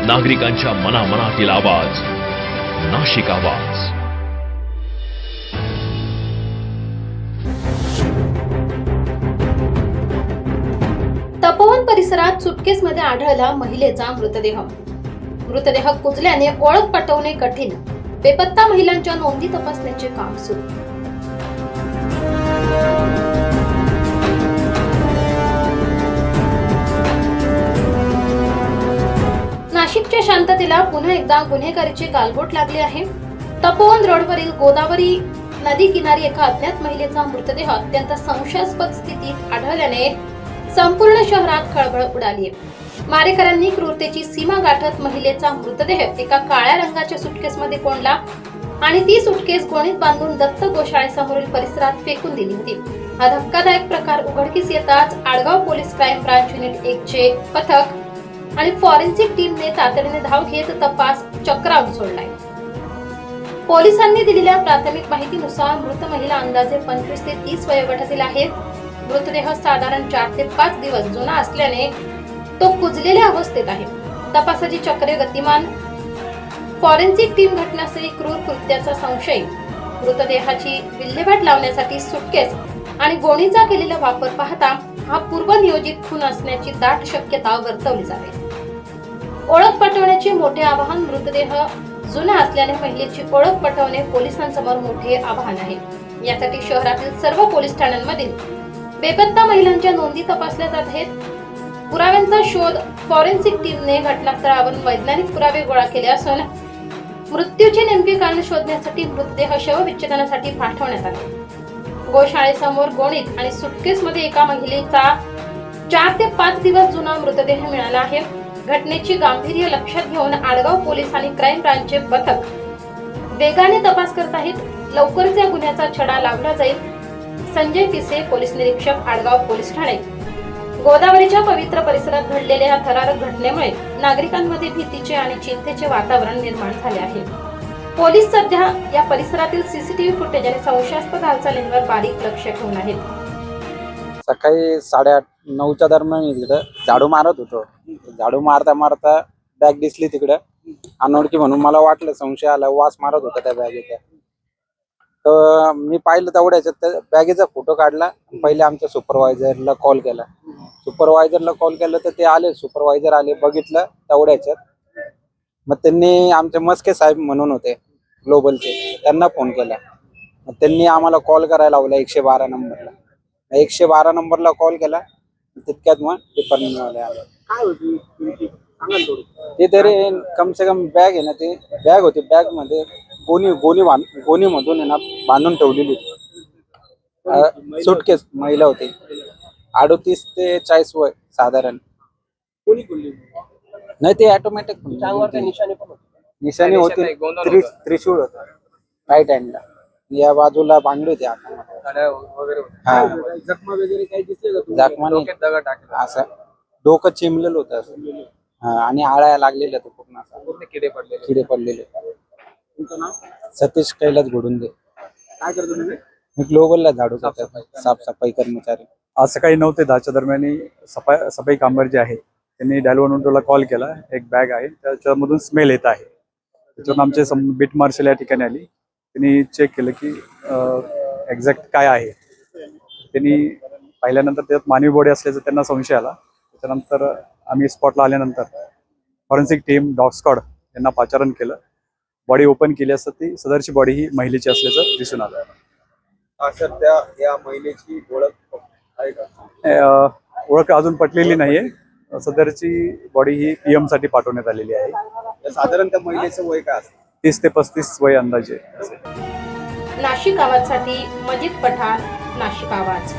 नागरिकांच्या मनामनातील आवाज, नाशिक आवाज. तपोवन परिसरात सुटकेसमध्ये आढळला महिलेचा मृतदेह. मृतदेह कुजल्याने ओळख पटवणे कठीण. बेपत्ता महिलांच्या नोंदी तपासण्याचे काम सुरू. नाशिकच्या शांततेला पुन्हा एकदा गुन्हेगारीचे गालबोट लागले आहे. तपोवन रोडवरील गोदावरी नदी किनारी एका अज्ञात महिलेचा मृतदेह अत्यंत संशयास्पद स्थितीत आढळल्याने संपूर्ण शहरात खळबळ उडाली आहे. मारेकऱ्यांनी क्रूरतेची सीमा गाठत महिलेचा मृतदेह एका काळ्या रंगाच्या सुटकेसमध्ये कोंडला आणि ती सुटकेस गोणीत बांधून दत्त गोशाळेसमोरील परिसरात फेकून दिली होती. हा धक्कादायक प्रकार उघडकीस येताच Adgaon police crime branch unit 1 चे पथक आणि फॉरेन्सिक टीमने तातडीने धाव घेत तपास चक्रावून सोडलाय. पोलिसांनी दिलेल्या प्राथमिक माहितीनुसार मृत महिला अंदाजे 25 ते 30 वयोगटातील आहेत. मृतदेह साधारण 4 ते 5 दिवस जुना असल्याने तो कुजलेल्या अवस्थेत आहे. तपासाची चक्रे गतिमान. फॉरेन्सिक टीम घटनास्थळी क्रूर कृत्याचा संशय. मृतदेहाची विल्हेवाट लावण्यासाठी सुटकेस आणि गोणीचा केलेला वापर पाहता हा पूर्वनियोजित खून असण्याची दाट शक्यता वर्तवली जाते. ओळख पटवण्याचे मोठे आवाहन. मृतदेह जुना असल्याने महिलेची ओळख पटवणे पोलिसांसमोर मोठे आव्हान आहे. यासाठी शहरातील सर्व पोलीस ठाण्यांमधील बेपत्ता महिलांच्या नोंदी तपासल्या जात आहेत. पुराव्यांचा शोध. फॉरेन्सिक टीमने घटनास्थळावरून वैज्ञानिक पुरावे गोळा केले असून मृत्यूचे नेमके कारण शोधण्यासाठी मृतदेह शवविच्छेदनासाठी पाठवण्यात आले. गोशाळेसमोर गोणीत आणि सुटकेसमध्ये एका महिलेचा 4 ते 5 दिवस जुना मृतदेह मिळाला आहे. घटनेची गांभीर्य लक्षात घेऊन आडगाव पोलीस आणि क्राईम ब्रांचचे पथक वेगाने तपास करत आहेत. लवकरच या गुन्ह्याचा छडा लावला जाईल. संजय पिसे, पोलीस निरीक्षक, आडगाव पोलीस ठाणे. गोदावरीच्या पवित्र परिसरात घडलेल्या या थरारक घटनेमुळे नागरिकांमध्ये भीतीचे आणि चिंतेचे वातावरण निर्माण झाले आहे. पोलीस सध्या या परिसरातील सीसीटीव्ही फुटेज आणि संशयास्पद हालचालींवर बारीक लक्ष ठेवून आहेत. सकाळी 8:30-9च्या दरम्यान इकडं झाडू मारत होतो. झाडू मारता मारता बॅग दिसली तिकडं. अनोळखी म्हणून मला वाटलं, संशय आला, वास मारत होता त्या बॅगेचा. तर मी पाहिलं तेवढ्याच्यात त्या बॅगेचा फोटो काढला. पहिले आमच्या सुपरवायझरला कॉल केला. तर ते आले, सुपरवायझर आले, बघितलं तेवढ्याच्यात. मग त्यांनी आमचे मस्के साहेब म्हणून होते ग्लोबलचे, त्यांना फोन केला. मग त्यांनी आम्हाला कॉल करायला लावला 112 नंबरला. 112 नंबरला कॉल केला. तितक्यात मग डिपार्टमेंटवाले आले. काय होती ते तरी कम से कम बॅग आहे ना, ते बॅग होती. बॅग मध्ये गोणी मधून आहे ना बांधून ठेवलेली होती. सुटकेस महिला होती. 38 ते 40 वय साधारण. कोणी खोलली? नाही, ते ऑटोमॅटिक निशाणी होती. त्रिशूळ होता राईट हँडला. या बाजूला बांगडी होती वगैरे. हा, जखमा वगैरे काही दिसले का? जखमा नाही. दगड टाकले, असं डोकं चिमलेलं होतं असं. हा, आणि आळ्या लागलेल्या होत्या पूर्ण. पूर्ण किडे पडलेले. तुमचं नाव? सतीश कैलास घोडून दे. काय करतो तुम्ही? मी ग्लोबलला झाडू साफसफाई कर्मचारी. आज सकाळी 9 ते 10च्या दरम्यान सफाई कामगार जे आहे त्यांनी डायल 112ला कॉल केला. एक बॅग आहे, त्याच्यामधून स्मेल येत आहे. त्याच्यावरून आमचे बीट मार्शल या ठिकाणी आली. त्यांनी चेक केलं की एक्झॅक्ट काय आहे. त्यांनी पाहिल्यानंतर त्यात मानवी बॉडी असल्याचं त्यांना संशय आला. त्याच्यानंतर आम्ही स्पॉटला आल्यानंतर फॉरेन्सिक टीम, डॉग स्क्वॉड यांना पाचारण केलं. बॉडी ओपन केली असता ती सदरची बॉडी ही महिलेची असल्याचं दिसून आलं. सध्या या महिलेची ओळख आहे का? ओळख अजून पटलेली नाहीये. सदरची बॉडी ही PM साठी पाठवण्यात आलेली आहे. साधारण त्या महिलेचं वय काय असतं? 30 ते 35 वय अंदाजे. नाशिक आवाजसाठी मजिद पठाण, नाशिक आवाज.